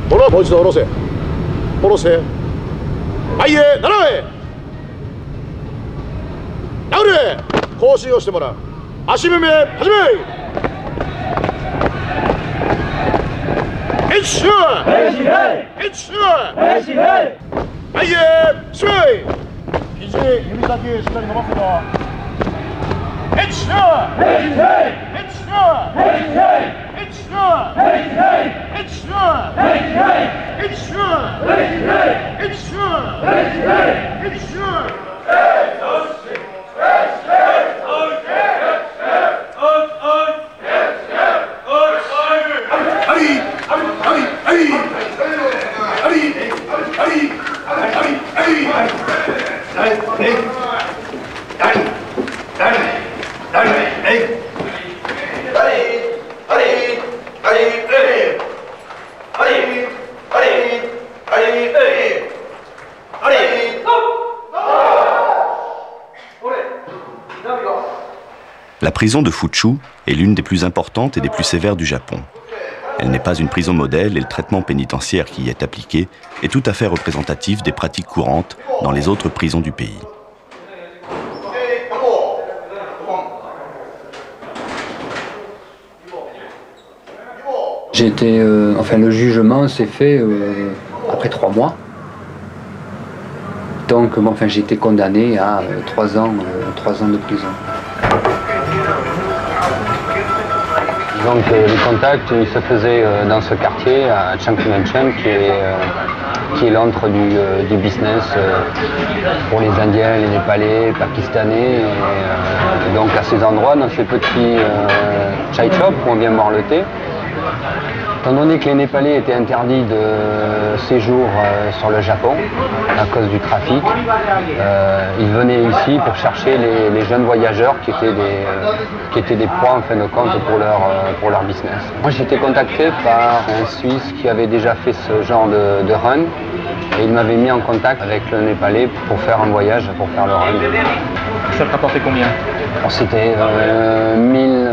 もう一度下ろせ。下ろせ。前へ斜め。ダブルへ更新をしてもらう。足踏み始め。ヘッシュヘッシュ前へシュー肘指先しっかり伸ばすぞ。ヘッシュヘッシュヘッシュヘッシュヘッシュヘッシュヘッシュヘッシュLa prison de Fuchu est l'une des plus importantes et des plus sévères du Japon. Elle n'est pas une prison modèle et le traitement pénitentiaire qui y est appliqué est tout à fait représentatif des pratiques courantes dans les autres prisons du pays. Le jugement s'est fait après 3 mois. Donc j'ai été condamné à 3 ans de prison. Donc les contacts ils se faisaient dans ce quartier à Changchun qui est l'antre du business pour les Indiens, les Népalais, Pakistanais. Et donc à ces endroits, dans ces petits chai shops où on vient boire le thé, étant donné que les Népalais étaient interdits de séjour sur le Japon à cause du trafic, ils venaient ici pour chercher les jeunes voyageurs qui étaient des proies en fin de compte pour leur business. Moi j'ai été contacté par un Suisse qui avait déjà fait ce genre de run et il m'avait mis en contact avec le Népalais pour faire un voyage, pour faire le run. Ça te rapportait combien? C'était 1000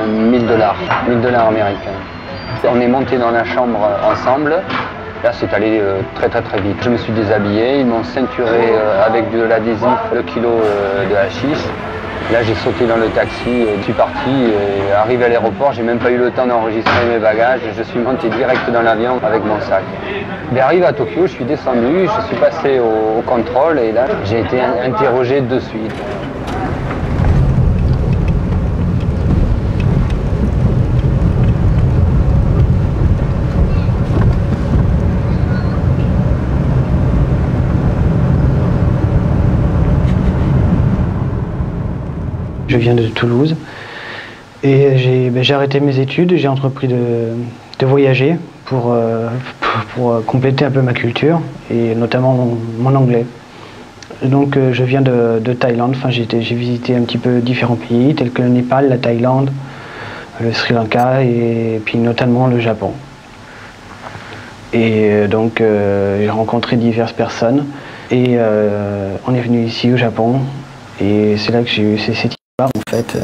$, américains. On est monté dans la chambre ensemble. Là, c'est allé très vite. Je me suis déshabillé, ils m'ont ceinturé avec de l'adhésif, le kilo de hashish. Là, j'ai sauté dans le taxi, je suis parti. Et arrivé à l'aéroport, j'ai même pas eu le temps d'enregistrer mes bagages. Je suis monté direct dans l'avion avec mon sac. Mais arrivé à Tokyo, je suis descendu, je suis passé au contrôle et là, j'ai été interrogé de suite. Je viens de Toulouse et j'ai arrêté mes études, j'ai entrepris de voyager pour compléter un peu ma culture et notamment mon anglais. Donc je viens de Thaïlande, j'ai visité un petit peu différents pays tels que le Népal, la Thaïlande, le Sri Lanka et puis notamment le Japon. Et donc j'ai rencontré diverses personnes et on est venu ici au Japon et c'est là que j'ai eu cette histoire en fait.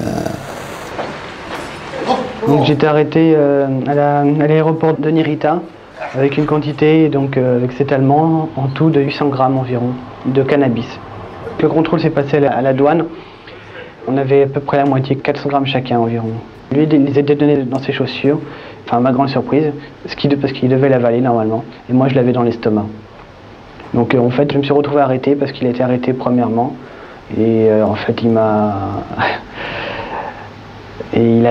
Donc j'étais arrêté à l'aéroport de Narita avec une quantité, donc avec cet Allemand, en tout de 800 grammes environ de cannabis. Le contrôle s'est passé à la douane. On avait à peu près la moitié, 400 grammes chacun environ. Lui, il les était donnés dans ses chaussures, enfin à ma grande surprise, parce qu'il devait l'avaler normalement, et moi je l'avais dans l'estomac. Donc en fait, je me suis retrouvé arrêté parce qu'il a été arrêté premièrement, et en fait il m'a... Et il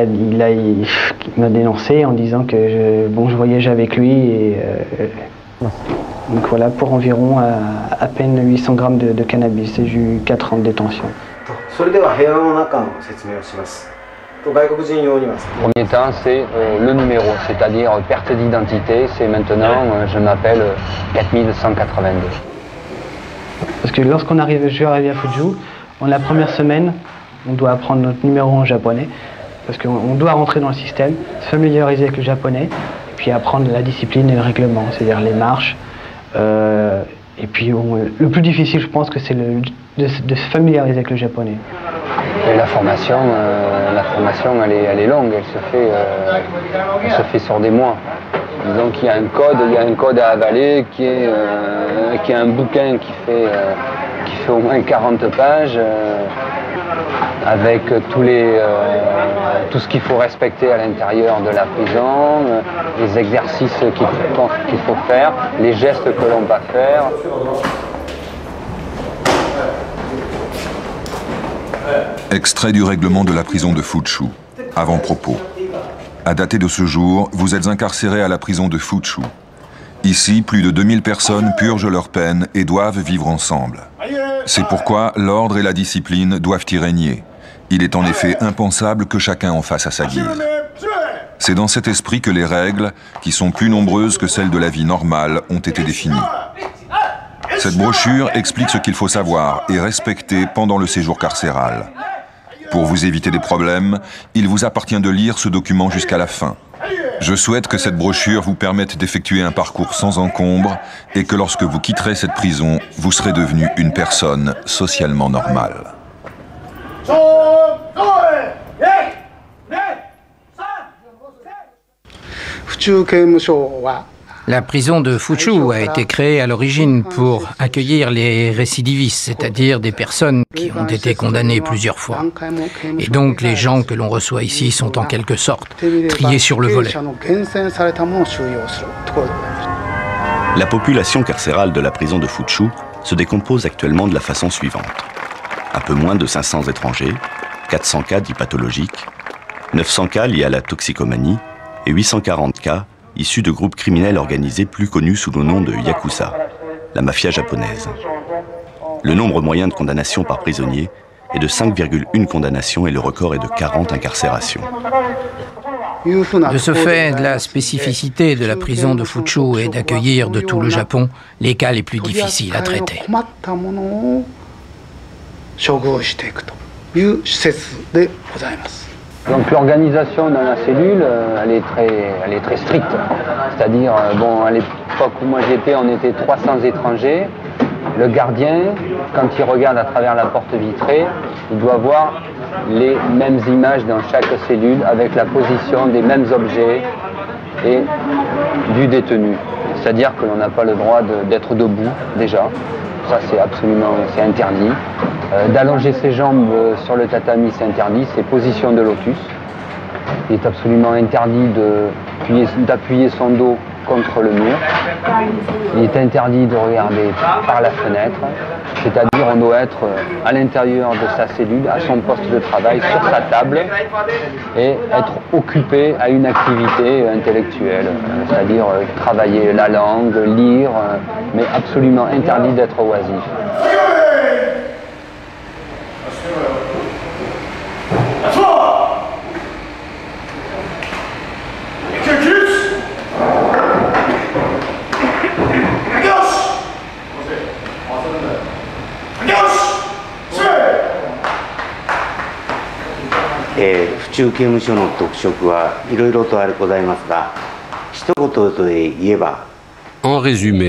m'a dénoncé en disant que je voyageais avec lui et donc voilà, pour environ à peine 800 grammes de cannabis et j'ai eu 4 ans de détention. Premier temps, c'est le numéro, c'est-à-dire perte d'identité, c'est maintenant, je m'appelle 4182. Parce que lorsqu'on arrive, je suis arrivé à Fuju, la première semaine, on doit apprendre notre numéro en japonais. Parce qu'on doit rentrer dans le système, se familiariser avec le japonais, et puis apprendre la discipline et le règlement, c'est-à-dire les marches. Et puis le plus difficile, je pense que c'est de se familiariser avec le japonais. Et la formation, elle est longue, elle se fait sur des mois. Disons qu'il y a un code à avaler qui est un bouquin qui fait au moins 40 pages avec tout ce qu'il faut respecter à l'intérieur de la prison, les exercices qu'il faut faire, les gestes que l'on va faire. Extrait du règlement de la prison de Fuchu. Avant-propos. À dater de ce jour, vous êtes incarcéré à la prison de Fuchu. Ici, plus de 2000 personnes purgent leur peine et doivent vivre ensemble. C'est pourquoi l'ordre et la discipline doivent y régner. Il est en effet impensable que chacun en fasse à sa guise. C'est dans cet esprit que les règles, qui sont plus nombreuses que celles de la vie normale, ont été définies. Cette brochure explique ce qu'il faut savoir et respecter pendant le séjour carcéral. Pour vous éviter des problèmes, il vous appartient de lire ce document jusqu'à la fin. Je souhaite que cette brochure vous permette d'effectuer un parcours sans encombre et que lorsque vous quitterez cette prison, vous serez devenu une personne socialement normale. La prison de Fuchu a été créée à l'origine pour accueillir les récidivistes, c'est-à-dire des personnes qui ont été condamnées plusieurs fois. Et donc les gens que l'on reçoit ici sont en quelque sorte triés sur le volet. La population carcérale de la prison de Fuchu se décompose actuellement de la façon suivante. Un peu moins de 500 étrangers, 400 cas dits pathologiques, 900 cas liés à la toxicomanie et 840 cas issus de groupes criminels organisés plus connus sous le nom de Yakuza, la mafia japonaise. Le nombre moyen de condamnations par prisonnier est de 5,1 condamnations et le record est de 40 incarcérations. De ce fait, la spécificité de la prison de Fuchu est d'accueillir de tout le Japon les cas les plus difficiles à traiter. Donc l'organisation dans la cellule, elle est très stricte. C'est-à-dire, bon, à l'époque où moi j'étais, on était 300 étrangers. Le gardien, quand il regarde à travers la porte vitrée, il doit voir les mêmes images dans chaque cellule avec la position des mêmes objets et du détenu. C'est-à-dire que l'on n'a pas le droit d'être debout, déjà. Ça, c'est interdit. D'allonger ses jambes sur le tatami, c'est interdit. C'est position de lotus. Il est absolument interdit d'appuyer son dos contre le mur. Il est interdit de regarder par la fenêtre. C'est-à-dire on doit être à l'intérieur de sa cellule, à son poste de travail, sur sa table, et être occupé à une activité intellectuelle. C'est-à-dire travailler la langue, lire, mais absolument interdit d'être oisif. En résumé,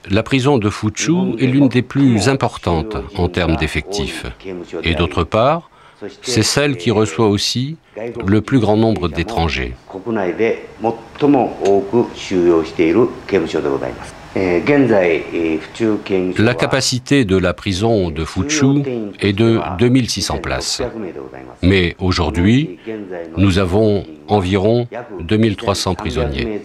la prison de Fuchu est l'une des plus importantes en termes d'effectifs. Et d'autre part, c'est celle qui reçoit aussi le plus grand nombre d'étrangers. La capacité de la prison de Fuchu est de 2600 places. Mais aujourd'hui, nous avons environ 2300 prisonniers.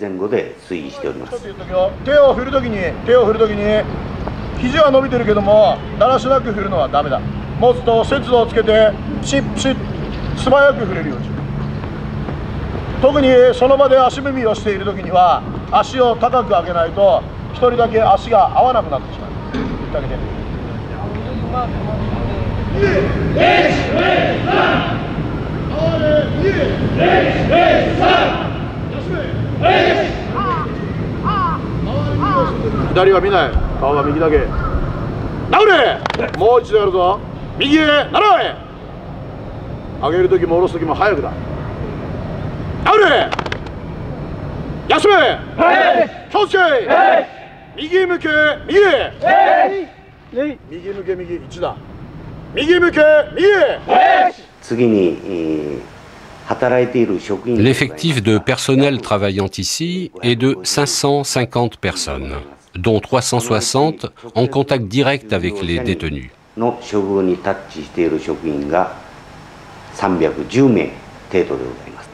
L'effectif de personnel travaillant ici est de 550 personnes, dont 360 en contact direct avec les détenus.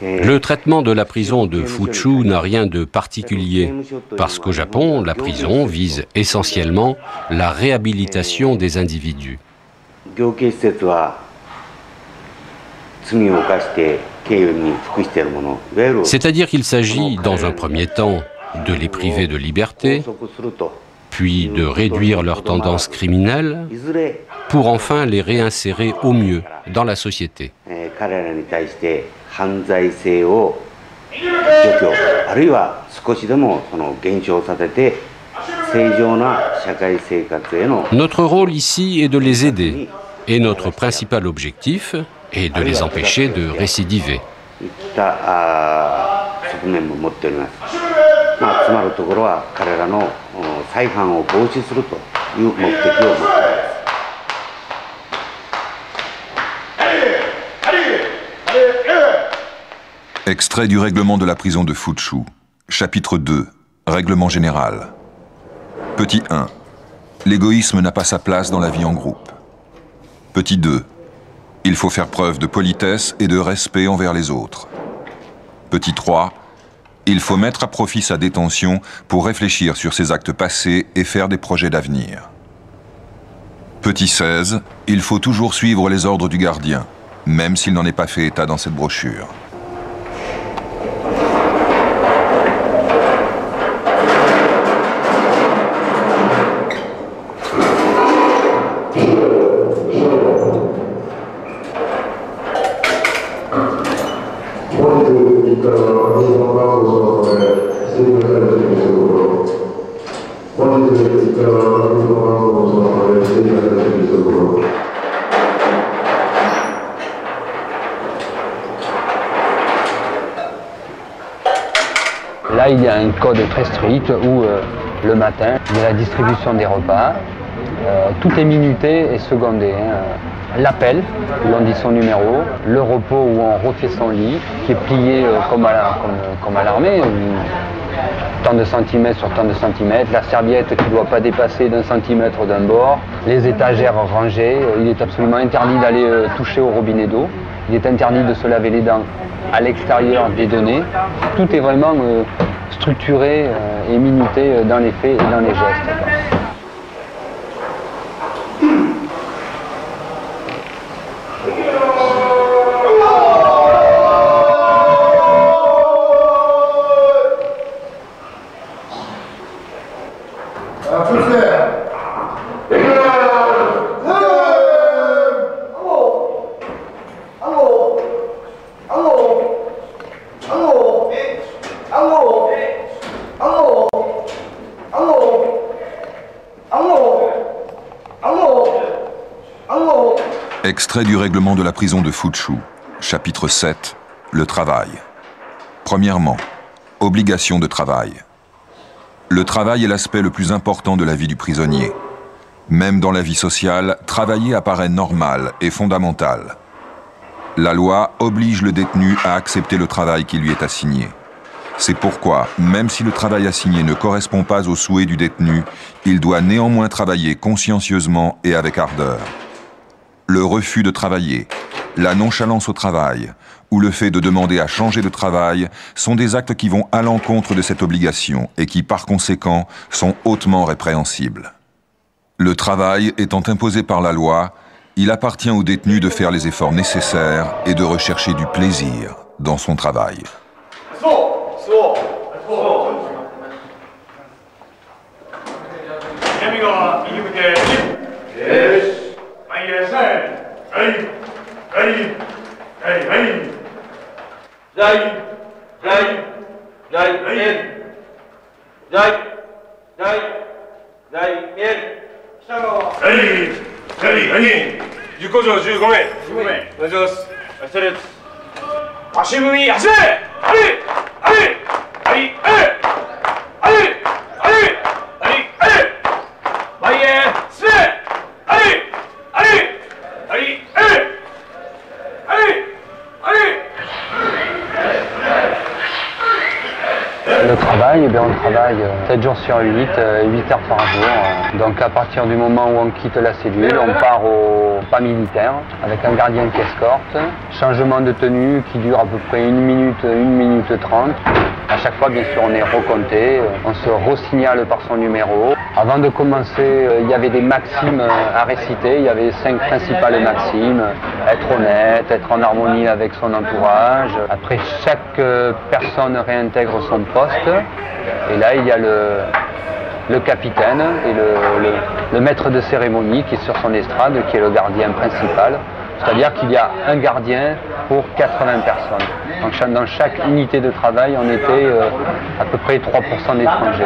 Le traitement de la prison de Fuchu n'a rien de particulier, parce qu'au Japon, la prison vise essentiellement la réhabilitation des individus. C'est-à-dire qu'il s'agit, dans un premier temps, de les priver de liberté, puis de réduire leurs tendances criminelles, pour enfin les réinsérer au mieux dans la société. Notre rôle ici est de les aider, et notre principal objectif est de les empêcher de récidiver. Extrait du règlement de la prison de Fuchu. Chapitre 2. Règlement général. Petit 1. L'égoïsme n'a pas sa place dans la vie en groupe. Petit 2. Il faut faire preuve de politesse et de respect envers les autres. Petit 3. Il faut mettre à profit sa détention pour réfléchir sur ses actes passés et faire des projets d'avenir. Petit 16. Il faut toujours suivre les ordres du gardien, même s'il n'en est pas fait état dans cette brochure. Là, il y a un code très strict où le matin, il y a la distribution des repas, tout est minuté et secondé. L'appel, où l'on dit son numéro, le repos où on refait son lit, qui est plié comme à l'armée, tant de centimètres sur tant de centimètres, la serviette qui ne doit pas dépasser d'un centimètre d'un bord, les étagères rangées, il est absolument interdit d'aller toucher au robinet d'eau, il est interdit de se laver les dents à l'extérieur des données. Tout est vraiment structuré et minuté dans les faits et dans les gestes. Extrait du règlement de la prison de Fuchu. Chapitre 7. Le travail. Premièrement, obligation de travail. Le travail est l'aspect le plus important de la vie du prisonnier. Même dans la vie sociale, travailler apparaît normal et fondamental. La loi oblige le détenu à accepter le travail qui lui est assigné. C'est pourquoi, même si le travail assigné ne correspond pas aux souhaits du détenu, il doit néanmoins travailler consciencieusement et avec ardeur. Le refus de travailler, la nonchalance au travail ou le fait de demander à changer de travail sont des actes qui vont à l'encontre de cette obligation et qui, par conséquent, sont hautement répréhensibles. Le travail étant imposé par la loi, il appartient au détenu de faire les efforts nécessaires et de rechercher du plaisir dans son travail. travaille 7 jours sur 8, 8 heures par jour. Donc à partir du moment où on quitte la cellule, on part au pas militaire avec un gardien qui escorte. Changement de tenue qui dure à peu près 1 minute 30. À chaque fois, bien sûr, on est recompté, on se re-signale par son numéro. Avant de commencer, il y avait des maximes à réciter, il y avait 5 principales maximes. Être honnête, être en harmonie avec son entourage. Après, chaque personne réintègre son poste. Et là, il y a le capitaine et le maître de cérémonie qui est sur son estrade, qui est le gardien principal. C'est-à-dire qu'il y a un gardien pour 80 personnes. Donc dans chaque unité de travail, on était à peu près 3% d'étrangers.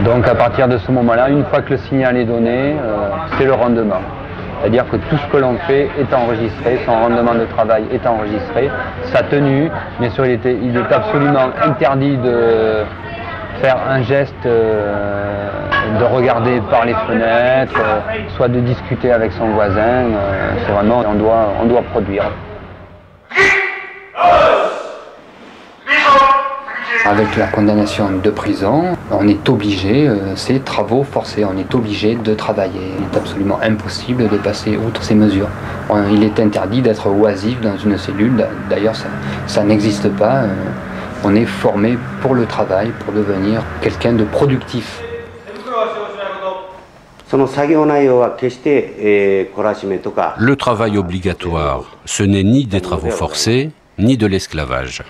Donc à partir de ce moment-là, une fois que le signal est donné, c'est le rendement. C'est-à-dire que tout ce que l'on fait est enregistré, son rendement de travail est enregistré, sa tenue, bien sûr il est absolument interdit de faire un geste, de regarder par les fenêtres, soit de discuter avec son voisin, c'est vraiment, on doit produire. Avec la condamnation de prison, on est obligé, c'est travaux forcés, on est obligé de travailler. Il est absolument impossible de passer outre ces mesures. Il est interdit d'être oisif dans une cellule, d'ailleurs ça n'existe pas. On est formé pour le travail, pour devenir quelqu'un de productif. Le travail obligatoire, ce n'est ni des travaux forcés, ni de l'esclavage.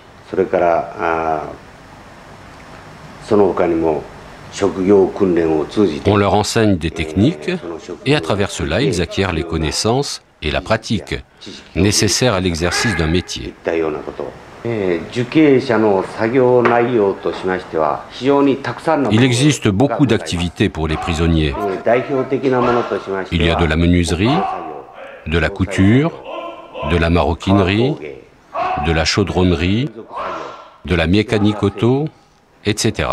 On leur enseigne des techniques et à travers cela, ils acquièrent les connaissances et la pratique nécessaires à l'exercice d'un métier. Il existe beaucoup d'activités pour les prisonniers. Il y a de la menuiserie, de la couture, de la maroquinerie, de la chaudronnerie, de la mécanique auto, etc.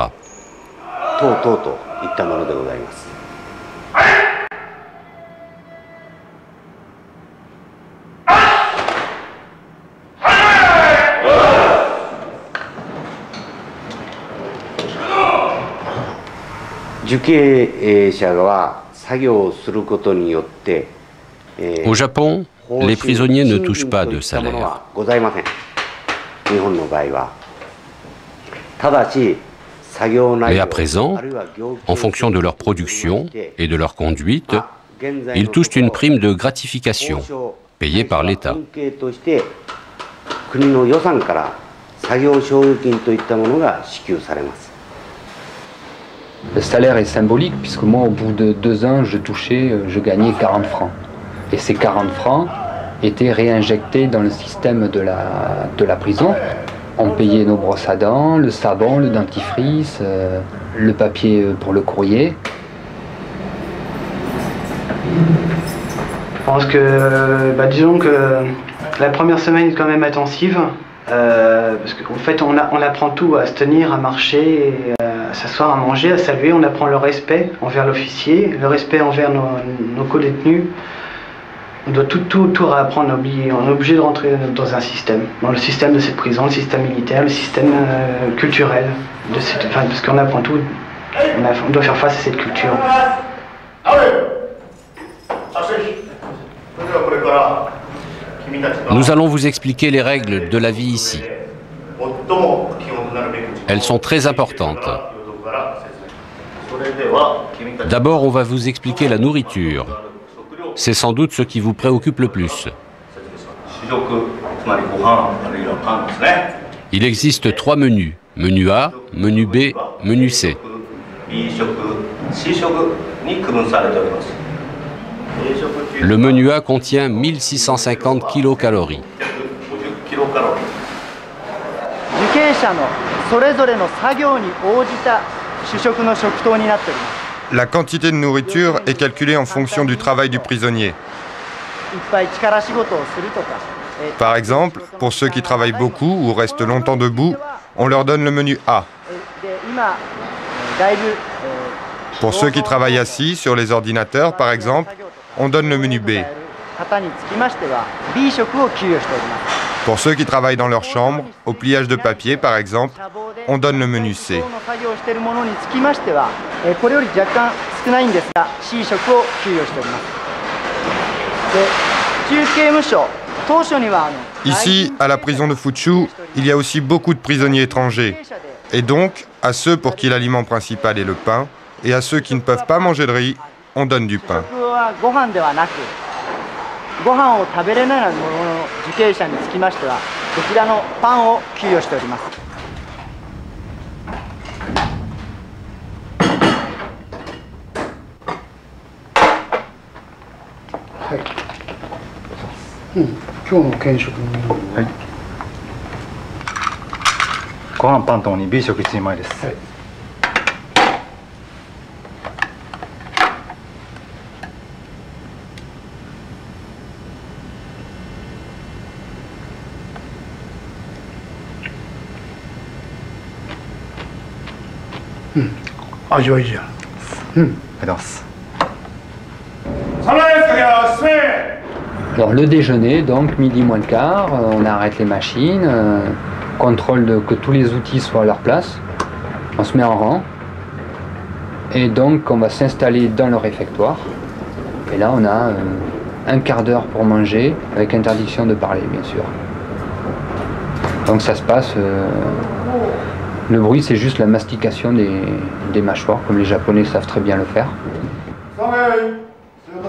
Au Japon, les prisonniers ne touchent pas de salaire. Mais à présent, en fonction de leur production et de leur conduite, ils touchent une prime de gratification payée par l'État. Le salaire est symbolique puisque moi, au bout de 2 ans, je gagnais 40 francs. Et ces 40 francs étaient réinjectés dans le système de la prison. On payait nos brosses à dents, le savon, le dentifrice, le papier pour le courrier. Je pense que, disons que la première semaine est quand même intensive, parce qu'en fait on apprend tout, à se tenir, à marcher, à s'asseoir, à manger, à saluer. On apprend le respect envers l'officier, le respect envers nos co-détenus. On doit tout réapprendre, on est obligé de rentrer dans un système, dans le système de cette prison, le système militaire, le système culturel, parce qu'on apprend tout On doit faire face à cette culture. Nous allons vous expliquer les règles de la vie ici. Elles sont très importantes. D'abord, on va vous expliquer la nourriture. C'est sans doute ce qui vous préoccupe le plus. Il existe 3 menus. Menu A, menu B, menu C. Le menu A contient 1650 kilocalories. La quantité de nourriture est calculée en fonction du travail du prisonnier. Par exemple, pour ceux qui travaillent beaucoup ou restent longtemps debout, on leur donne le menu A. Pour ceux qui travaillent assis sur les ordinateurs, par exemple, on donne le menu B. Pour ceux qui travaillent dans leur chambre, au pliage de papier, par exemple, on donne le menu C. Ici, à la prison de Fuchu, il y a aussi beaucoup de prisonniers étrangers. Et donc, à ceux pour qui l'aliment principal est le pain, et à ceux qui ne peuvent pas manger de riz, on donne du pain. Alors le déjeuner, donc midi moins le quart, on arrête les machines, contrôle que tous les outils soient à leur place, on se met en rang et donc on va s'installer dans le réfectoire. Et là on a un quart d'heure pour manger avec interdiction de parler bien sûr. Donc ça se passe, le bruit c'est juste la mastication des mâchoires comme les Japonais savent très bien le faire.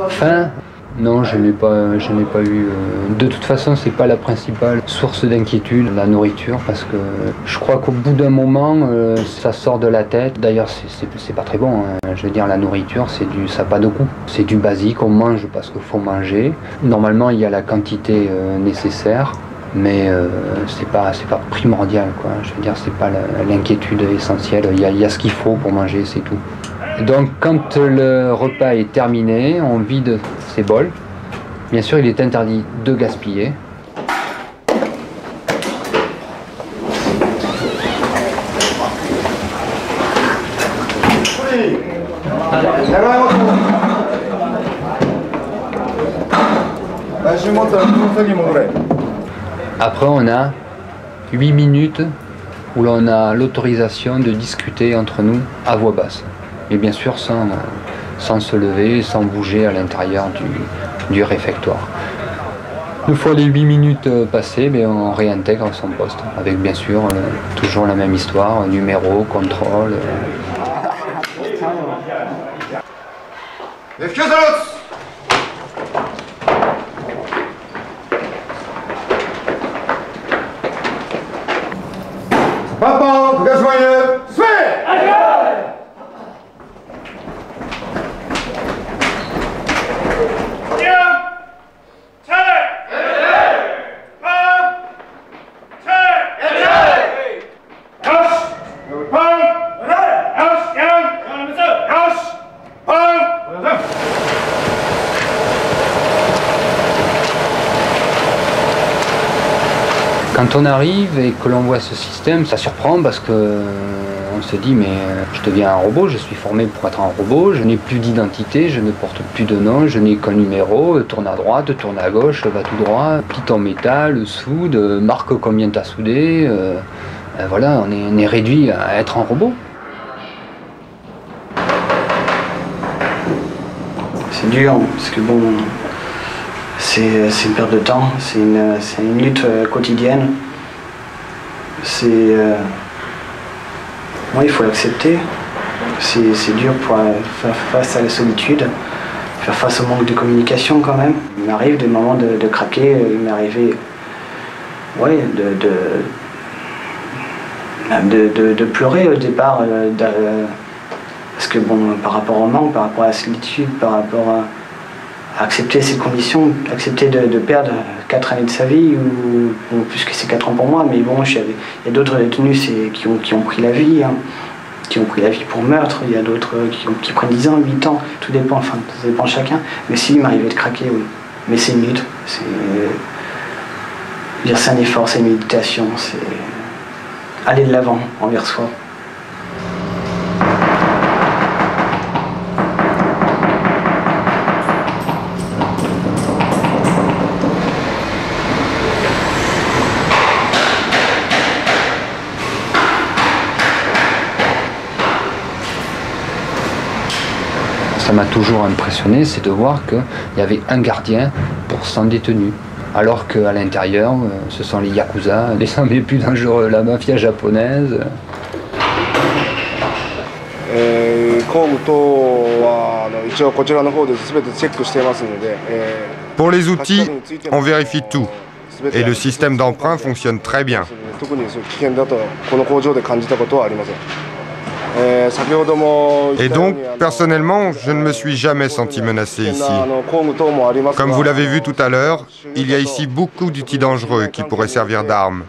Faim? Non, je n'ai pas eu. De toute façon, c'est pas la principale source d'inquiétude, la nourriture, parce que je crois qu'au bout d'un moment, ça sort de la tête. D'ailleurs, c'est pas très bon. Hein. Je veux dire, la nourriture, ça n'a pas de goût. C'est du basique, on mange parce qu'il faut manger. Normalement, il y a la quantité nécessaire, mais c'est pas primordial, quoi. Je veux dire, c'est pas l'inquiétude essentielle. Il y a ce qu'il faut pour manger, c'est tout. Donc quand le repas est terminé, on vide ses bols. Bien sûr, il est interdit de gaspiller. Après, on a 8 minutes où l'on a l'autorisation de discuter entre nous à voix basse. Et bien sûr sans se lever, sans bouger à l'intérieur du réfectoire. Une fois les 8 minutes passées, on réintègre son poste, avec bien sûr toujours la même histoire, numéro, contrôle. Quand on arrive et que l'on voit ce système, ça surprend parce que on se dit mais je deviens un robot, je suis formé pour être un robot, je n'ai plus d'identité, je ne porte plus de nom, je n'ai qu'un numéro, tourne à droite, tourne à gauche, va tout droit, plie en métal, soude, marque combien tu as soudé, voilà, on est réduit à être un robot. dur, parce que bon, c'est une perte de temps, c'est une lutte quotidienne. Moi, il faut l'accepter. C'est dur pour faire face à la solitude, faire face au manque de communication quand même. Il m'arrive des moments de craquer, il m'est arrivé de pleurer au départ, parce que bon, par rapport au manque, par rapport à la solitude, par rapport à accepter ces conditions, accepter de perdre 4 années de sa vie, ou plus que c'est 4 ans pour moi, mais bon, il y a d'autres détenus qui ont pris la vie, hein, qui ont pris la vie pour meurtre, il y a d'autres qui prennent 10 ans, 8 ans, tout dépend, enfin, ça dépend de chacun, mais si, il m'arrivait de craquer, oui. Mais c'est une lutte, c'est un effort, c'est une méditation, c'est aller de l'avant envers soi. Ça m'a toujours impressionné, c'est de voir qu'il y avait un gardien pour 100 détenus. Alors qu'à l'intérieur, ce sont les yakuza, les gens les plus dangereux, la mafia japonaise. Pour les outils, on vérifie tout. Et le système d'emprunt fonctionne très bien. Et donc, personnellement, je ne me suis jamais senti menacé ici. Comme vous l'avez vu tout à l'heure, il y a ici beaucoup d'outils dangereux qui pourraient servir d'armes.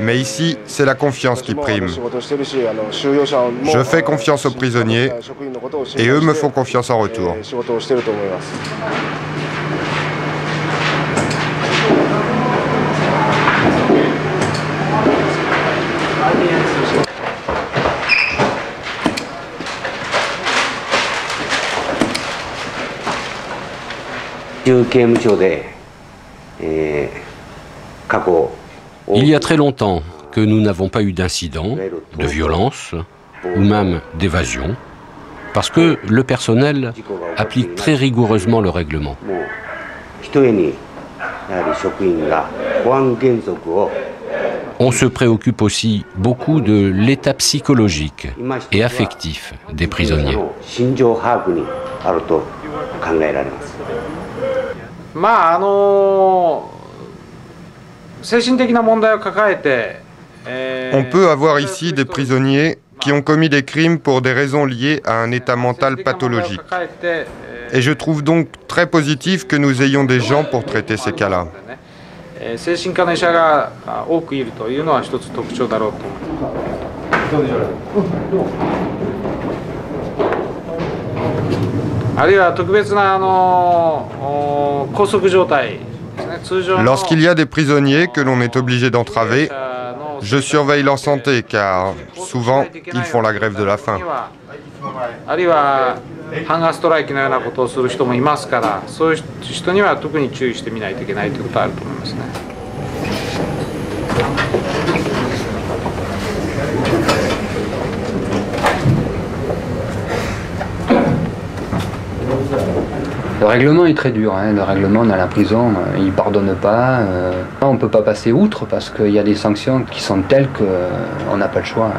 Mais ici, c'est la confiance qui prime. Je fais confiance aux prisonniers et eux me font confiance en retour. Il y a très longtemps que nous n'avons pas eu d'incident, de violence ou même d'évasion, parce que le personnel applique très rigoureusement le règlement. On se préoccupe aussi beaucoup de l'état psychologique et affectif des prisonniers. On peut avoir ici des prisonniers qui ont commis des crimes pour des raisons liées à un état mental pathologique. Et je trouve donc très positif que nous ayons des gens pour traiter ces cas-là. Lorsqu'il y a des prisonniers que l'on est obligé d'entraver, je surveille leur santé car souvent ils font la grève de la faim. Le règlement est très dur, hein. Le règlement dans la prison, il ne pardonne pas. On ne peut pas passer outre parce qu'il y a des sanctions qui sont telles qu'on n'a pas le choix.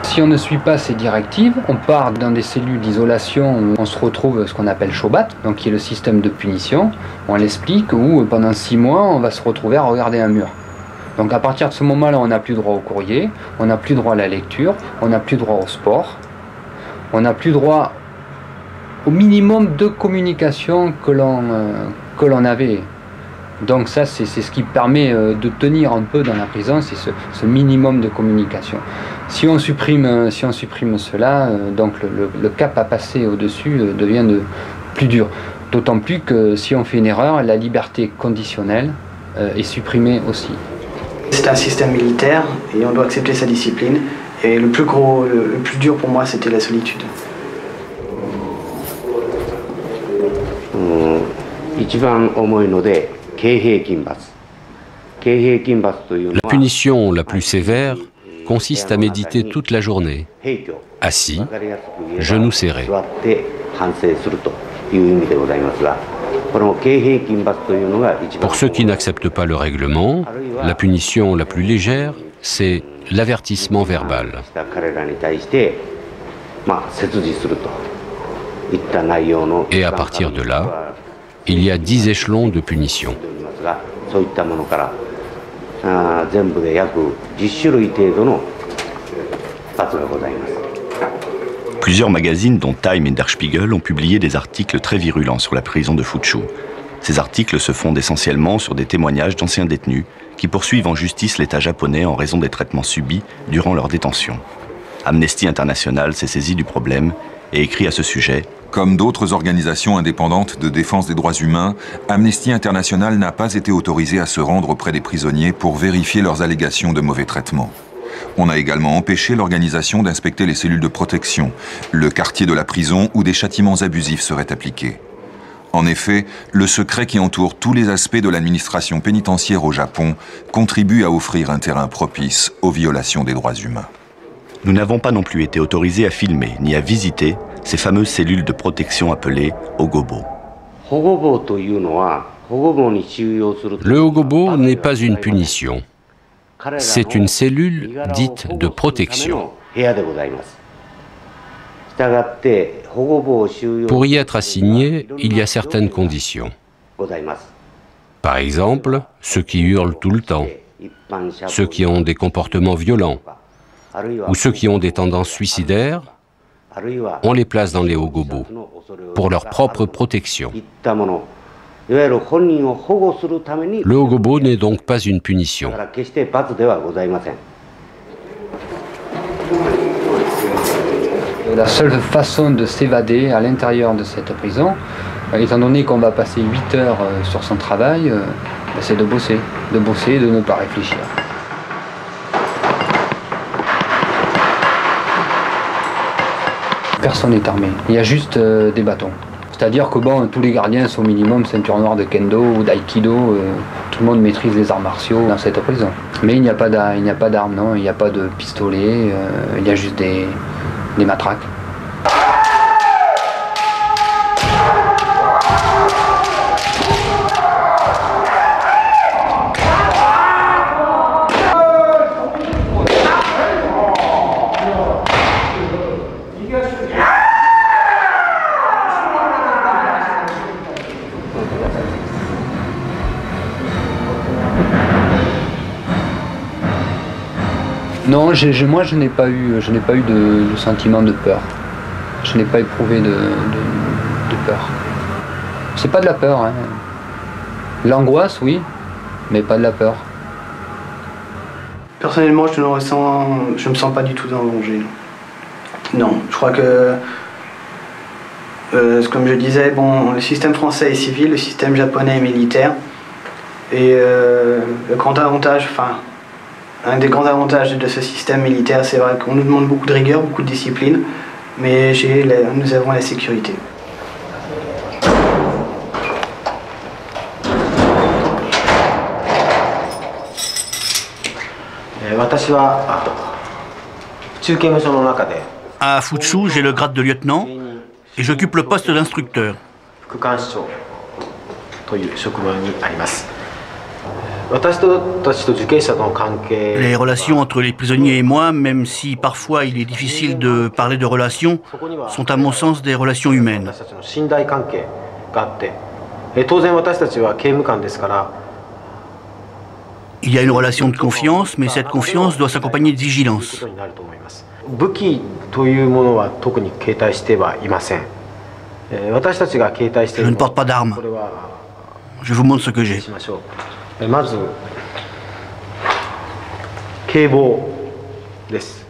Si on ne suit pas ces directives, on part dans des cellules d'isolation où on se retrouve ce qu'on appelle shobat, donc qui est le système de punition. On l'explique où pendant 6 mois, on va se retrouver à regarder un mur. Donc à partir de ce moment-là, on n'a plus droit au courrier, on n'a plus droit à la lecture, on n'a plus droit au sport, on n'a plus droit au minimum de communication que l'on avait. Donc ça, c'est ce qui permet de tenir un peu dans la prison, c'est ce minimum de communication. Si on supprime cela, donc le cap à passer au-dessus devient plus dur. D'autant plus que si on fait une erreur, la liberté conditionnelle est supprimée aussi. C'est un système militaire et on doit accepter sa discipline. Et le plus dur pour moi, c'était la solitude. La punition la plus sévère consiste à méditer toute la journée, assis, genoux serrés. Pour ceux qui n'acceptent pas le règlement, la punition la plus légère, c'est l'avertissement verbal. Et à partir de là, il y a 10 échelons de punition. Plusieurs magazines, dont Time et Der Spiegel, ont publié des articles très virulents sur la prison de Fuchu. Ces articles se fondent essentiellement sur des témoignages d'anciens détenus qui poursuivent en justice l'État japonais en raison des traitements subis durant leur détention. Amnesty International s'est saisi du problème et écrit à ce sujet: Comme d'autres organisations indépendantes de défense des droits humains, Amnesty International n'a pas été autorisé à se rendre auprès des prisonniers pour vérifier leurs allégations de mauvais traitements. On a également empêché l'organisation d'inspecter les cellules de protection, le quartier de la prison où des châtiments abusifs seraient appliqués. En effet, le secret qui entoure tous les aspects de l'administration pénitentiaire au Japon contribue à offrir un terrain propice aux violations des droits humains. Nous n'avons pas non plus été autorisés à filmer ni à visiter ces fameuses cellules de protection appelées Ogobo. Le Ogobo n'est pas une punition. C'est une cellule dite de protection. Pour y être assigné, il y a certaines conditions. Par exemple, ceux qui hurlent tout le temps, ceux qui ont des comportements violents, ou ceux qui ont des tendances suicidaires, on les place dans les Ogobo pour leur propre protection. Le Ogobo n'est donc pas une punition. La seule façon de s'évader à l'intérieur de cette prison, étant donné qu'on va passer 8 heures sur son travail, c'est de bosser, de ne pas réfléchir. Personne n'est armé, il y a juste des bâtons. C'est-à-dire que bon, tous les gardiens sont au minimum ceinture noire de kendo ou d'aïkido, tout le monde maîtrise les arts martiaux dans cette prison. Mais il n'y a pas d'armes, non, il n'y a pas de pistolet, il y a juste des matraques. Non, moi je n'ai pas eu de sentiment de peur. Je n'ai pas éprouvé de peur. C'est pas de la peur, hein. L'angoisse, oui, mais pas de la peur. Personnellement, je me sens pas du tout en danger. Non, je crois que, comme je disais, bon, le système français est civil, le système japonais est militaire. Et le grand avantage, un des grands avantages de ce système militaire, c'est vrai qu'on nous demande beaucoup de rigueur, beaucoup de discipline, mais nous avons la sécurité. À Fuchu, j'ai le grade de lieutenant et j'occupe le poste d'instructeur. Les relations entre les prisonniers et moi, même si parfois il est difficile de parler de relations, sont à mon sens des relations humaines. Il y a une relation de confiance, mais cette confiance doit s'accompagner de vigilance. Je ne porte pas d'armes. Je vous montre ce que j'ai.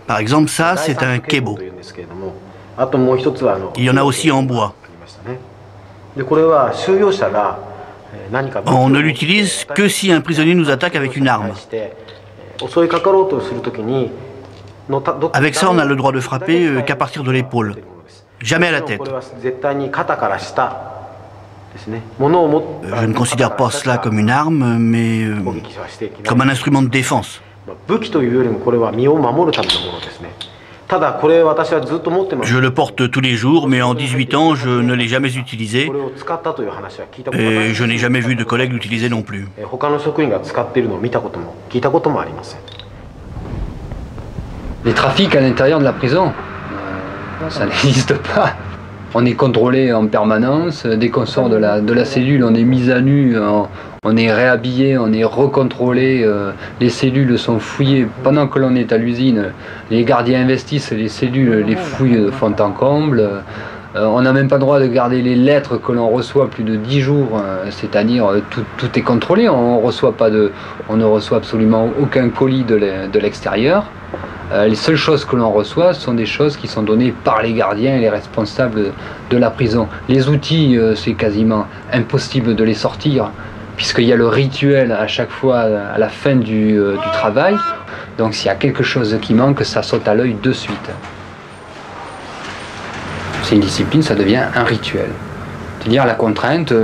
Par exemple, ça, c'est un kebo. Il y en a aussi en bois. On ne l'utilise que si un prisonnier nous attaque avec une arme. Avec ça, on a le droit de frapper qu'à partir de l'épaule, jamais à la tête. Je ne considère pas cela comme une arme, mais comme un instrument de défense. Je le porte tous les jours, mais en 18 ans, je ne l'ai jamais utilisé et je n'ai jamais vu de collègues l'utiliser non plus. Les trafics à l'intérieur de la prison, ça n'existe pas. On est contrôlé en permanence. Dès qu'on sort de la cellule, on est mis à nu, on est réhabillé, on est recontrôlé. Les cellules sont fouillées pendant que l'on est à l'usine. Les gardiens investissent les cellules, les fouilles de fond en comble. On n'a même pas le droit de garder les lettres que l'on reçoit plus de 10 jours, c'est-à-dire tout est contrôlé. On ne reçoit absolument aucun colis de l'extérieur. Les seules choses que l'on reçoit sont des choses qui sont données par les gardiens et les responsables de la prison. Les outils, c'est quasiment impossible de les sortir, puisqu'il y a le rituel à chaque fois à la fin du travail. Donc s'il y a quelque chose qui manque, ça saute à l'œil de suite. C'est une discipline, ça devient un rituel. C'est-à-dire la contrainte,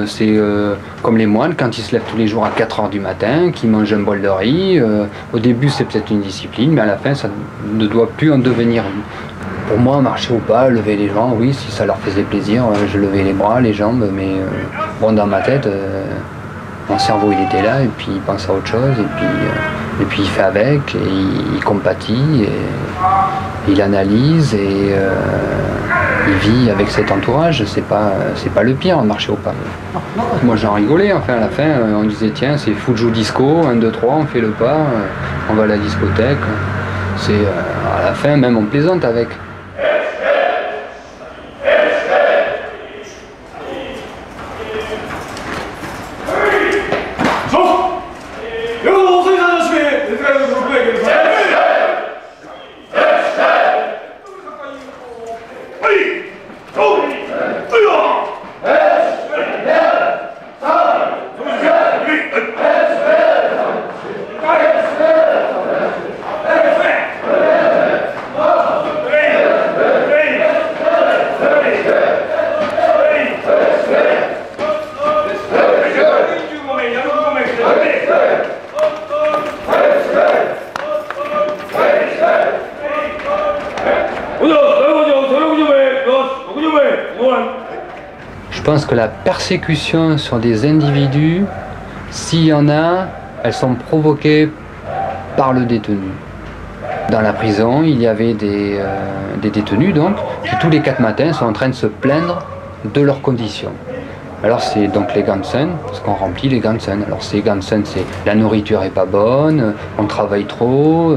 c'est comme les moines quand ils se lèvent tous les jours à 4 h du matin, qui mangent un bol de riz. Au début c'est peut-être une discipline, mais à la fin ça ne doit plus en devenir une. Pour moi, marcher ou pas, lever les jambes, oui, si ça leur faisait plaisir, je levais les bras, les jambes, mais bon, dans ma tête, mon cerveau il était là, et puis il pense à autre chose, et puis il fait avec, et il compatit, et il analyse, et il vit avec cet entourage. C'est pas le pire, marcher au pas. Moi j'en rigolais, enfin à la fin, on disait tiens, c'est Fuju Disco, 1, 2, 3, on fait le pas, on va à la discothèque. C'est à la fin, même on plaisante avec. Je pense que la persécution sur des individus, s'il y en a, elles sont provoquées par le détenu. Dans la prison, il y avait des détenus donc, qui tous les 4 matins sont en train de se plaindre de leurs conditions. Alors c'est donc les Gansen, parce qu'on remplit les Gansen. Alors ces Gansen, c'est la nourriture est pas bonne, on travaille trop,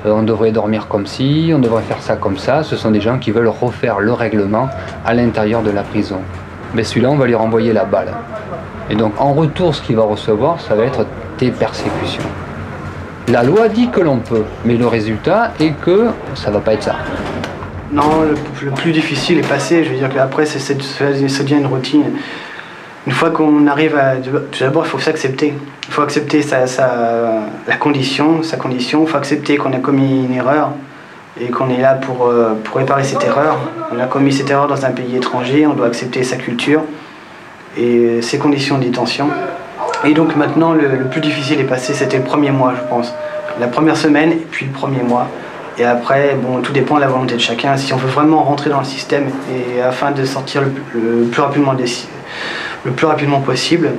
on devrait dormir comme ci, on devrait faire ça comme ça. Ce sont des gens qui veulent refaire le règlement à l'intérieur de la prison. Mais celui-là, on va lui renvoyer la balle. Et donc en retour, ce qu'il va recevoir, ça va être des persécutions. La loi dit que l'on peut, mais le résultat est que ça va pas être ça. Non, le plus difficile est passé. Je veux dire qu'après, ça devient une routine. Une fois qu'on arrive à... Tout d'abord, il faut s'accepter. Il faut accepter sa condition. Il faut accepter qu'on a commis une erreur et qu'on est là pour réparer cette erreur. On a commis cette erreur dans un pays étranger, on doit accepter sa culture et ses conditions de détention. Et donc maintenant, le plus difficile est passé, c'était le premier mois, je pense. La première semaine et puis le premier mois. Et après, bon, tout dépend de la volonté de chacun. Si on veut vraiment rentrer dans le système et afin de sortir le plus rapidement possible,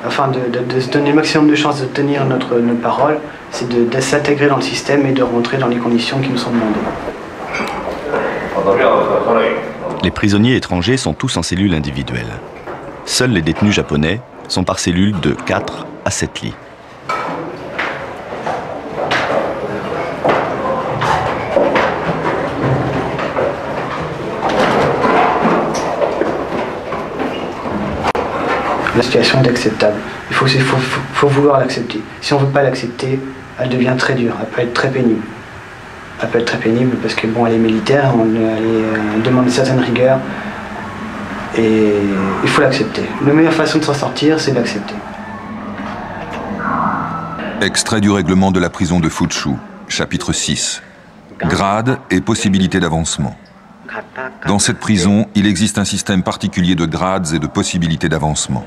afin de se donner le maximum de chances de tenir notre parole, c'est de s'intégrer dans le système et de rentrer dans les conditions qui nous sont demandées. Les prisonniers étrangers sont tous en cellules individuelles. Seuls les détenus japonais sont par cellules de 4 à 7 lits. La situation est acceptable. Il faut vouloir l'accepter. Si on ne veut pas l'accepter, elle devient très dure, elle peut être très pénible. Elle peut être très pénible parce que bon, elle est militaire, elle demande une certaine rigueur et il faut l'accepter. La meilleure façon de s'en sortir, c'est d'accepter. Extrait du règlement de la prison de Fuchu, chapitre 6. Grades et possibilités d'avancement. Dans cette prison, il existe un système particulier de grades et de possibilités d'avancement.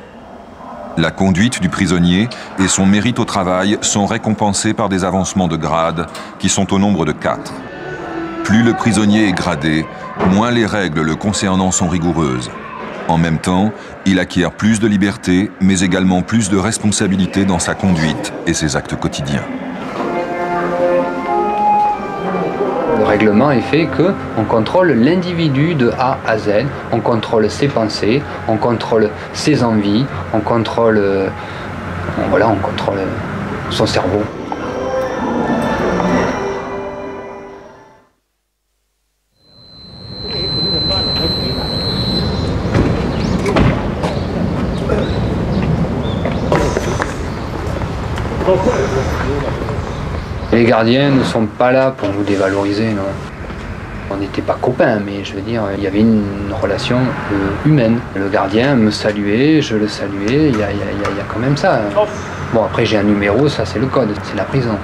La conduite du prisonnier et son mérite au travail sont récompensés par des avancements de grade qui sont au nombre de 4. Plus le prisonnier est gradé, moins les règles le concernant sont rigoureuses. En même temps, il acquiert plus de liberté, mais également plus de responsabilité dans sa conduite et ses actes quotidiens. Le règlement est fait qu'on contrôle l'individu de A à Z, on contrôle ses pensées, on contrôle ses envies, on contrôle, voilà, on contrôle son cerveau. Les gardiens ne sont pas là pour nous dévaloriser, non. On n'était pas copains, mais je veux dire, il y avait une relation humaine. Le gardien me saluait, je le saluais, il y a quand même ça. Bon, après j'ai un numéro, ça c'est le code, c'est la prison.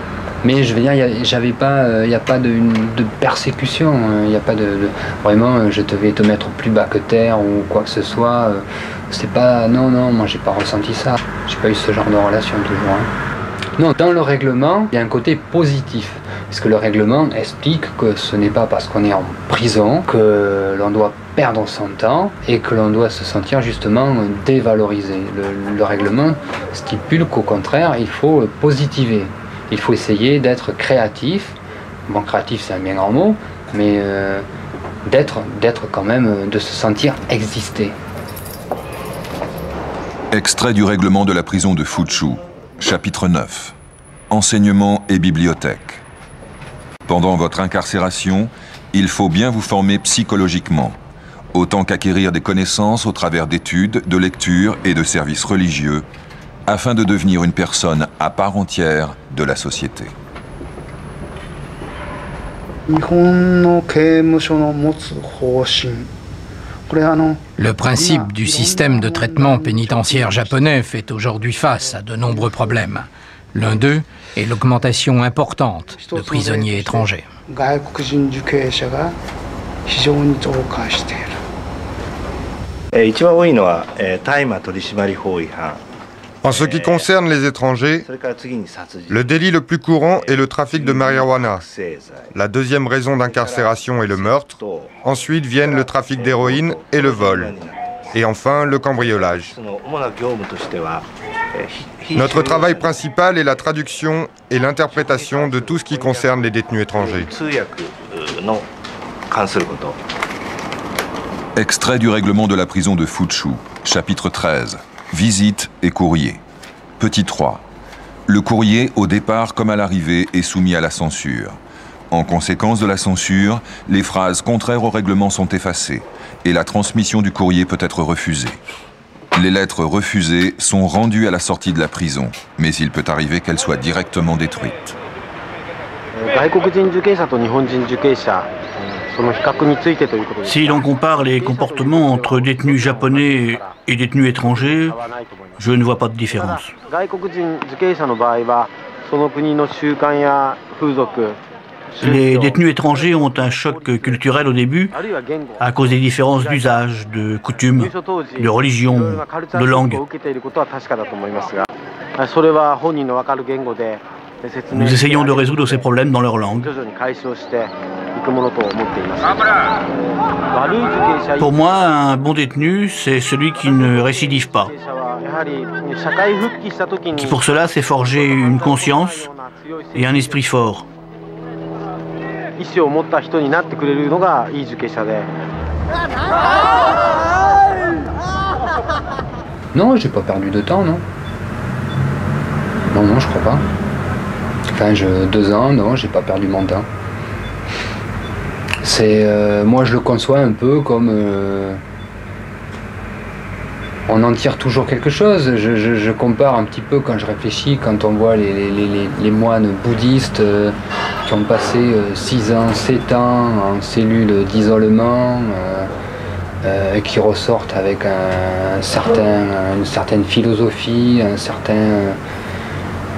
Mais je veux dire, il n'y a pas de persécution, il n'y a pas de vraiment, je vais te mettre plus bas que terre ou quoi que ce soit. C'est pas, non, moi j'ai pas ressenti ça. J'ai pas eu ce genre de relation toujours. Hein. Non, dans le règlement, il y a un côté positif. Parce que le règlement explique que ce n'est pas parce qu'on est en prison que l'on doit perdre son temps et que l'on doit se sentir justement dévalorisé. Le règlement stipule qu'au contraire, il faut positiver. Il faut essayer d'être créatif. Bon, créatif c'est un bien grand mot, mais d'être quand même, de se sentir exister. Extrait du règlement de la prison de Fuchu. Chapitre 9. Enseignement et bibliothèque. Pendant votre incarcération, il faut bien vous former psychologiquement, autant qu'acquérir des connaissances au travers d'études, de lectures et de services religieux, afin de devenir une personne à part entière de la société. Le principe du système de traitement pénitentiaire japonais fait aujourd'hui face à de nombreux problèmes. L'un d'eux est l'augmentation importante de prisonniers étrangers. En ce qui concerne les étrangers, le délit le plus courant est le trafic de marijuana. La deuxième raison d'incarcération est le meurtre. Ensuite viennent le trafic d'héroïne et le vol. Et enfin, le cambriolage. Notre travail principal est la traduction et l'interprétation de tout ce qui concerne les détenus étrangers. Extrait du règlement de la prison de Fuchu, chapitre 13. Visite et courrier. Petit 3. Le courrier, au départ comme à l'arrivée, est soumis à la censure. En conséquence de la censure, les phrases contraires au règlement sont effacées et la transmission du courrier peut être refusée. Les lettres refusées sont rendues à la sortie de la prison, mais il peut arriver qu'elles soient directement détruites. Si l'on compare les comportements entre détenus japonais et détenus étrangers, je ne vois pas de différence. Les détenus étrangers ont un choc culturel au début à cause des différences d'usage, de coutumes, de religion, de langue. Nous essayons de résoudre ces problèmes dans leur langue. Pour moi, un bon détenu, c'est celui qui ne récidive pas, qui pour cela s'est forgé une conscience et un esprit fort. Non, j'ai pas perdu de temps, non. Non, je crois pas. Enfin, 2 ans, non, j'ai pas perdu mon temps. C'est, moi, je le conçois un peu comme on en tire toujours quelque chose. Je compare un petit peu quand je réfléchis, quand on voit les moines bouddhistes qui ont passé 6 ans, 7 ans en cellule d'isolement, qui ressortent avec une certaine philosophie, une certaine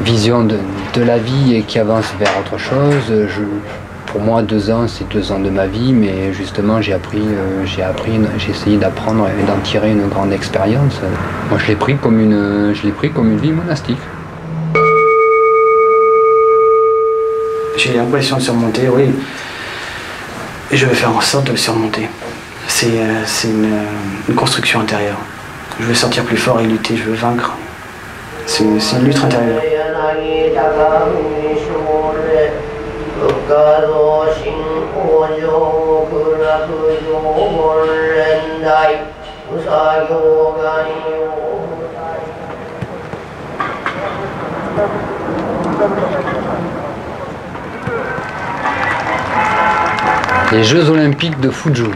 vision de la vie et qui avancent vers autre chose. Pour moi, 2 ans, c'est 2 ans de ma vie, mais justement, j'ai essayé d'apprendre et d'en tirer une grande expérience. Moi, je l'ai pris comme une vie monastique. J'ai l'impression de surmonter, oui. Et je vais faire en sorte de le surmonter. C'est une construction intérieure. Je veux sortir plus fort et lutter, je veux vaincre. C'est une lutte intérieure. Les Jeux Olympiques de Fuzhou.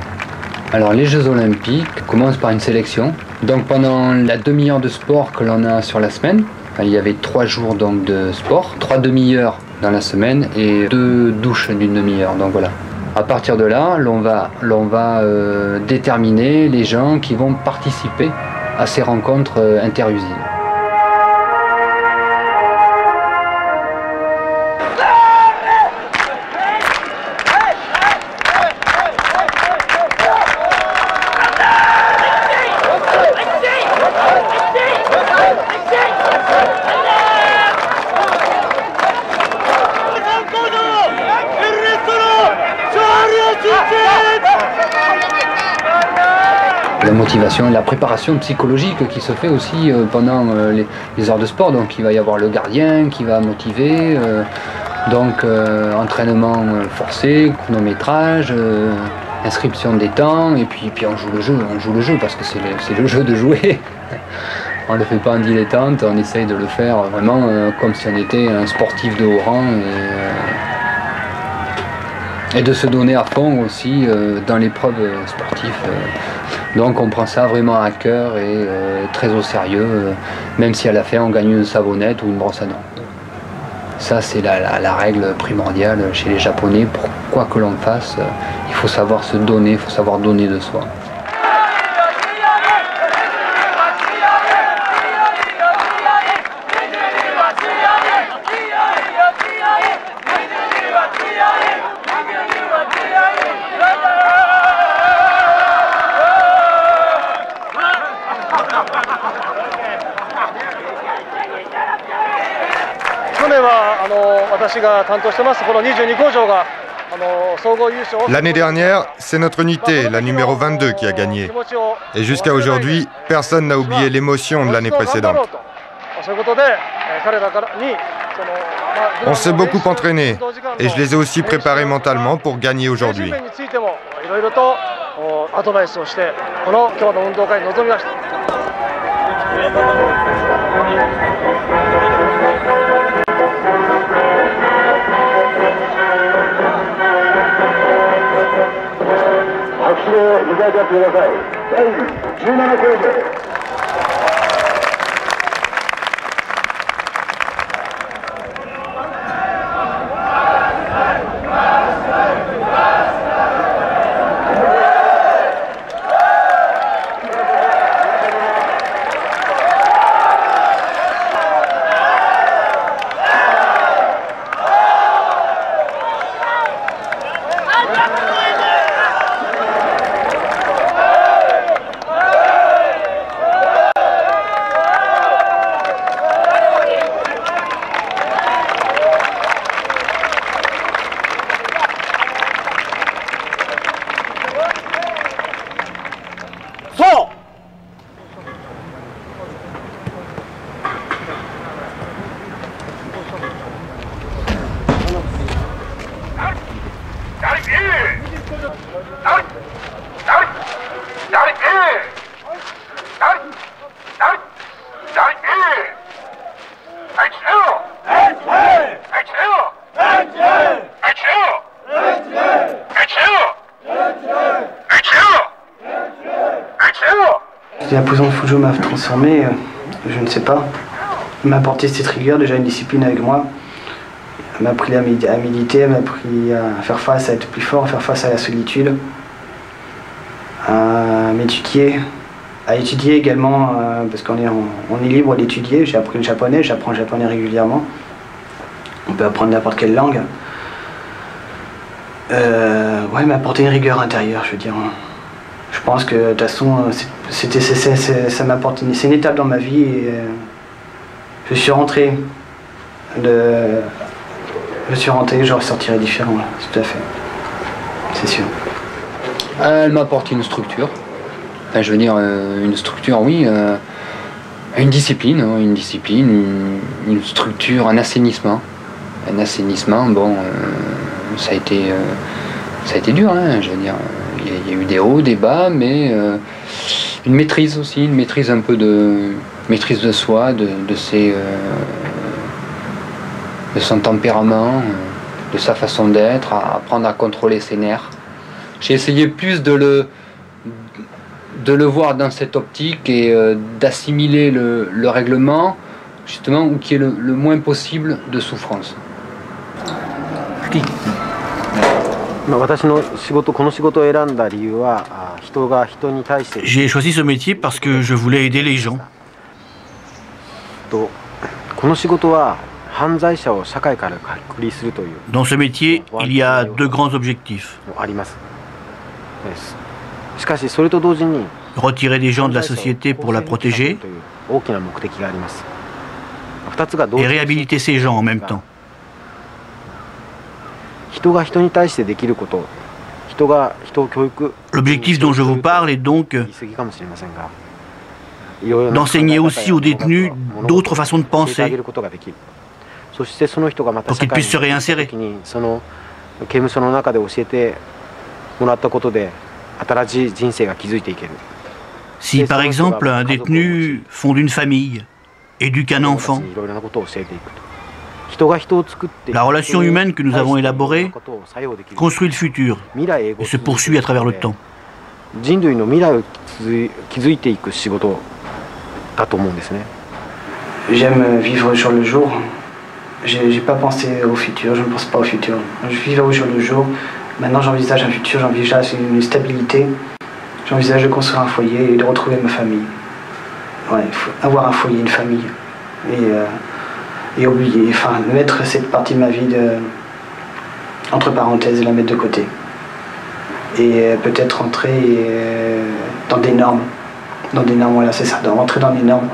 Alors les Jeux Olympiques commencent par une sélection. Donc pendant la demi-heure de sport que l'on a sur la semaine, il y avait 3 jours donc de sport, 3 demi-heures dans la semaine et 2 douches d'une demi-heure. Donc voilà. À partir de là, l'on va déterminer les gens qui vont participer à ces rencontres interusines. La motivation et la préparation psychologique qui se fait aussi pendant les heures de sport. Donc il va y avoir le gardien qui va motiver, entraînement forcé, chronométrage, inscription des temps, et puis on joue le jeu parce que c'est le jeu de jouer. On ne le fait pas en dilettante, on essaye de le faire vraiment comme si on était un sportif de haut rang et de se donner à fond aussi dans l'épreuve sportive. Donc on prend ça vraiment à cœur et très au sérieux, même si à la fin on gagne une savonnette ou une brosse à dents. Ça c'est la règle primordiale chez les Japonais, pour quoi que l'on fasse, il faut savoir se donner, il faut savoir donner de soi. L'année dernière, c'est notre unité, la numéro 22, qui a gagné. Et jusqu'à aujourd'hui, personne n'a oublié l'émotion de l'année précédente. On s'est beaucoup entraîné et je les ai aussi préparés mentalement pour gagner aujourd'hui. La prison de Fuzhou m'a transformé, je ne sais pas. Elle m'a apporté cette rigueur, déjà une discipline avec moi. Elle m'a appris à méditer, elle m'a appris à faire face, à être plus fort, à faire face à la solitude, à m'étudier, à étudier également, parce qu'on est libre d'étudier. J'ai appris le japonais, j'apprends le japonais régulièrement. On peut apprendre n'importe quelle langue. Ouais, elle m'a apporté une rigueur intérieure, je veux dire. Je pense que de toute façon, ça m'a apporté, c'est une étape dans ma vie et je suis rentré, je ressortirai différent, tout à fait, c'est sûr. Elle m'apporte une structure. Enfin, je veux dire, une structure, oui. Une discipline, une structure, un assainissement. Un assainissement, bon, ça a été dur, hein, je veux dire. Il y a eu des hauts, des bas, mais une maîtrise aussi, une maîtrise un peu de maîtrise de soi, de son tempérament, de sa façon d'être, à apprendre à contrôler ses nerfs. J'ai essayé plus de le voir dans cette optique et d'assimiler le règlement, justement, où qu'il y ait le moins possible de souffrance. J'ai choisi ce métier parce que je voulais aider les gens. Dans ce métier, il y a deux grands objectifs. Retirer des gens de la société pour la protéger et réhabiliter ces gens en même temps. L'objectif dont je vous parle est donc d'enseigner aussi aux détenus d'autres façons de penser pour qu'ils puissent se réinsérer. Si par exemple un détenu fonde une famille, éduque un enfant, la relation humaine que nous avons élaborée construit le futur et se poursuit à travers le temps. J'aime vivre au jour le jour. J'ai pas pensé au futur, je ne pense pas au futur. Je vis au jour le jour. Maintenant j'envisage un futur, j'envisage une stabilité. J'envisage de construire un foyer et de retrouver ma famille. Ouais, il faut avoir un foyer, une famille. Et oublier, enfin mettre cette partie de ma vie entre parenthèses et la mettre de côté. Et peut-être rentrer dans des normes. Voilà, c'est ça, rentrer dans des normes.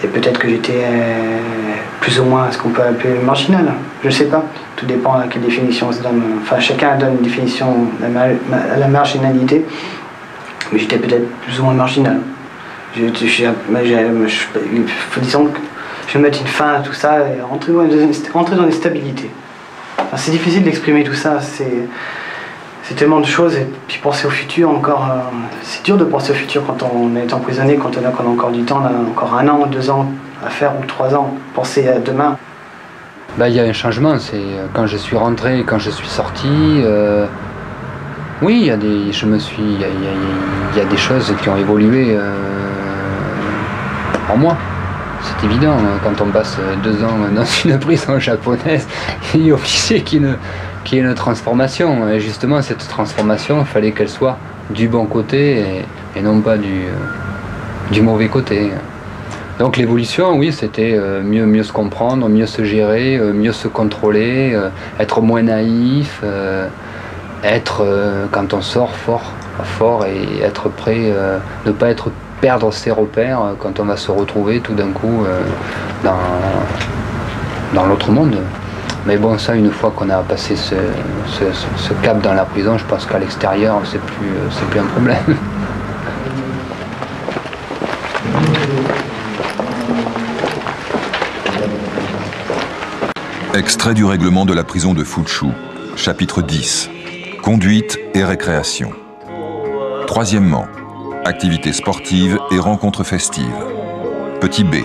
Et peut-être que j'étais plus ou moins ce qu'on peut appeler marginal, je ne sais pas. Tout dépend à quelle définition on se donne. Enfin, chacun donne une définition à la marginalité, mais j'étais peut-être plus ou moins marginal. Disons que je vais mettre une fin à tout ça et rentrer dans des stabilités. Enfin, c'est difficile d'exprimer tout ça, c'est tellement de choses, et puis penser au futur encore, c'est dur de penser au futur quand on est emprisonné, quand on a encore du temps, on a encore 1 an, 2 ans à faire, ou 3 ans, penser à demain. Bah, il y a un changement, c'est quand je suis rentré, quand je suis sorti, oui, il y a des choses qui ont évolué en moi. C'est évident, quand on passe 2 ans dans une prison japonaise, il est obligé qu'il y ait une transformation. Et justement, cette transformation, il fallait qu'elle soit du bon côté et non pas du mauvais côté. Donc l'évolution, oui, c'était mieux se comprendre, mieux se gérer, mieux se contrôler, être moins naïf, être, quand on sort, fort et être prêt, ne pas perdre ses repères quand on va se retrouver tout d'un coup dans l'autre monde. Mais bon, ça, une fois qu'on a passé ce cap dans la prison, je pense qu'à l'extérieur, c'est plus un problème. Extrait du règlement de la prison de Fuchu, chapitre 10. Conduite et récréation. Troisièmement, activités sportives et rencontres festives. Petit b.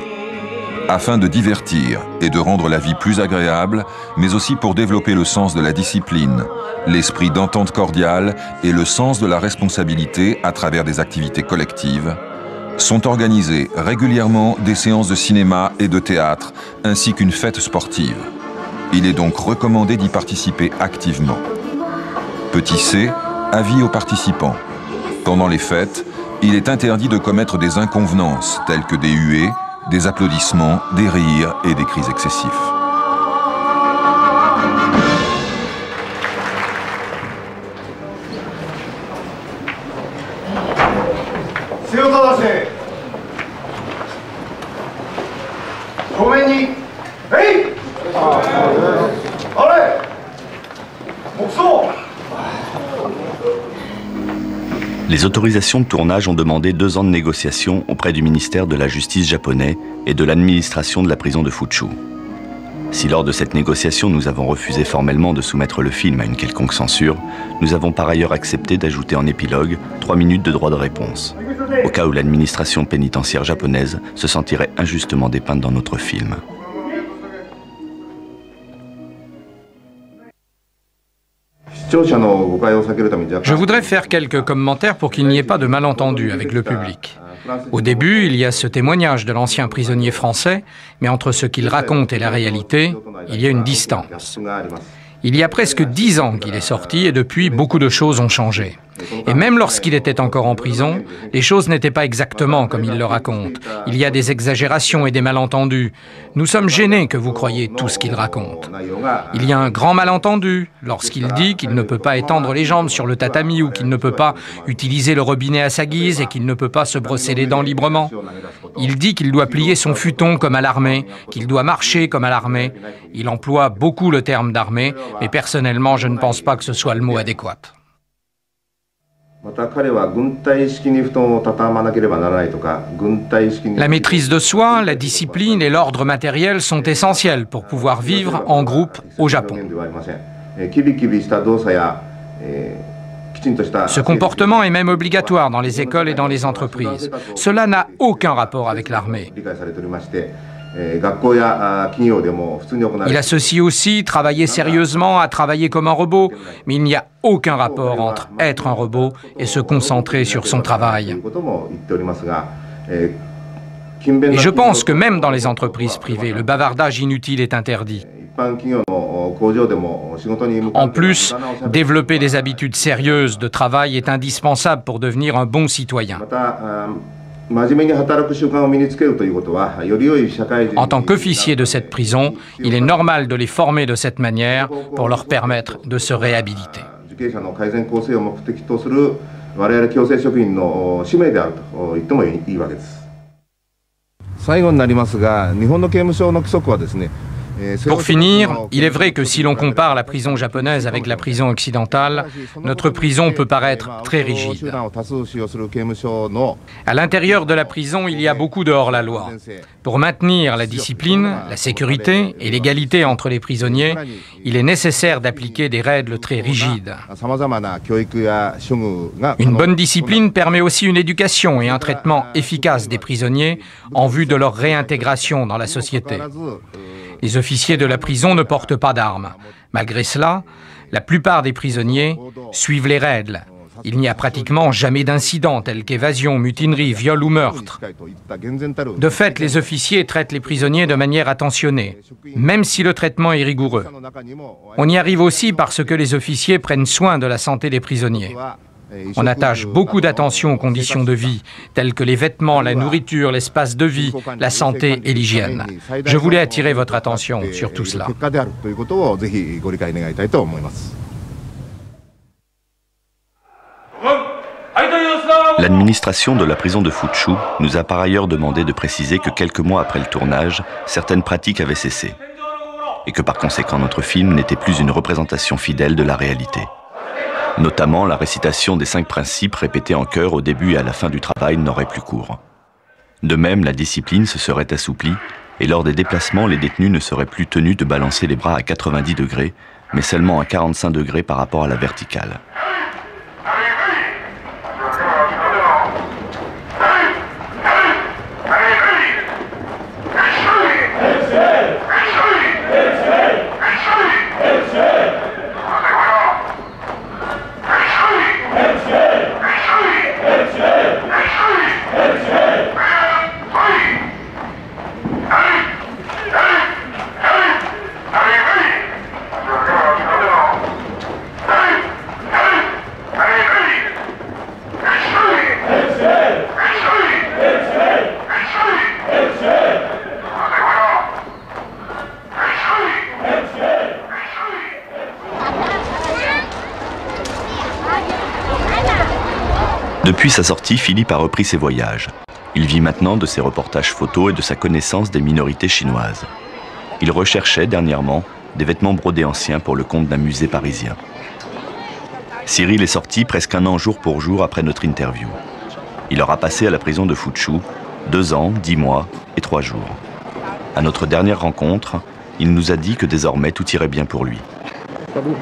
Afin de divertir et de rendre la vie plus agréable, mais aussi pour développer le sens de la discipline, l'esprit d'entente cordiale et le sens de la responsabilité à travers des activités collectives, sont organisées régulièrement des séances de cinéma et de théâtre, ainsi qu'une fête sportive. Il est donc recommandé d'y participer activement. Petit c. Avis aux participants. Pendant les fêtes, il est interdit de commettre des inconvenances telles que des huées, des applaudissements, des rires et des cris excessifs. Les autorisations de tournage ont demandé 2 ans de négociations auprès du ministère de la Justice japonais et de l'administration de la prison de Fuchu. Si lors de cette négociation nous avons refusé formellement de soumettre le film à une quelconque censure, nous avons par ailleurs accepté d'ajouter en épilogue 3 minutes de droit de réponse, au cas où l'administration pénitentiaire japonaise se sentirait injustement dépeinte dans notre film. Je voudrais faire quelques commentaires pour qu'il n'y ait pas de malentendu avec le public. Au début, il y a ce témoignage de l'ancien prisonnier français, mais entre ce qu'il raconte et la réalité, il y a une distance. Il y a presque 10 ans qu'il est sorti et depuis, beaucoup de choses ont changé. Et même lorsqu'il était encore en prison, les choses n'étaient pas exactement comme il le raconte. Il y a des exagérations et des malentendus. Nous sommes gênés que vous croyiez tout ce qu'il raconte. Il y a un grand malentendu lorsqu'il dit qu'il ne peut pas étendre les jambes sur le tatami ou qu'il ne peut pas utiliser le robinet à sa guise et qu'il ne peut pas se brosser les dents librement. Il dit qu'il doit plier son futon comme à l'armée, qu'il doit marcher comme à l'armée. Il emploie beaucoup le terme d'armée, mais personnellement, je ne pense pas que ce soit le mot adéquat. La maîtrise de soi, la discipline et l'ordre matériel sont essentiels pour pouvoir vivre en groupe au Japon. Ce comportement est même obligatoire dans les écoles et dans les entreprises. Cela n'a aucun rapport avec l'armée. Il associe aussi travailler sérieusement à travailler comme un robot, mais il n'y a aucun rapport entre être un robot et se concentrer sur son travail. Et je pense que même dans les entreprises privées, le bavardage inutile est interdit. En plus, développer des habitudes sérieuses de travail est indispensable pour devenir un bon citoyen. En tant qu'officier de cette prison, il est normal de les former de cette manière pour leur permettre de se réhabiliter. Pour finir, il est vrai que si l'on compare la prison japonaise avec la prison occidentale, notre prison peut paraître très rigide. À l'intérieur de la prison, il y a beaucoup de hors-la-loi. Pour maintenir la discipline, la sécurité et l'égalité entre les prisonniers, il est nécessaire d'appliquer des règles très rigides. Une bonne discipline permet aussi une éducation et un traitement efficace des prisonniers en vue de leur réintégration dans la société. Les officiers de la prison ne portent pas d'armes. Malgré cela, la plupart des prisonniers suivent les règles. Il n'y a pratiquement jamais d'incidents tels qu'évasion, mutinerie, viol ou meurtre. De fait, les officiers traitent les prisonniers de manière attentionnée, même si le traitement est rigoureux. On y arrive aussi parce que les officiers prennent soin de la santé des prisonniers. On attache beaucoup d'attention aux conditions de vie, telles que les vêtements, la nourriture, l'espace de vie, la santé et l'hygiène. Je voulais attirer votre attention sur tout cela. L'administration de la prison de Fuchu nous a par ailleurs demandé de préciser que quelques mois après le tournage, certaines pratiques avaient cessé, et que par conséquent notre film n'était plus une représentation fidèle de la réalité. Notamment, la récitation des 5 principes répétés en chœur au début et à la fin du travail n'aurait plus cours. De même, la discipline se serait assouplie et lors des déplacements, les détenus ne seraient plus tenus de balancer les bras à 90 degrés, mais seulement à 45 degrés par rapport à la verticale. Depuis sa sortie, Philippe a repris ses voyages. Il vit maintenant de ses reportages photos et de sa connaissance des minorités chinoises. Il recherchait dernièrement des vêtements brodés anciens pour le compte d'un musée parisien. Cyril est sorti presque 1 an jour pour jour après notre interview. Il aura passé à la prison de Fuchu 2 ans, 10 mois et 3 jours. À notre dernière rencontre, il nous a dit que désormais tout irait bien pour lui. Salut.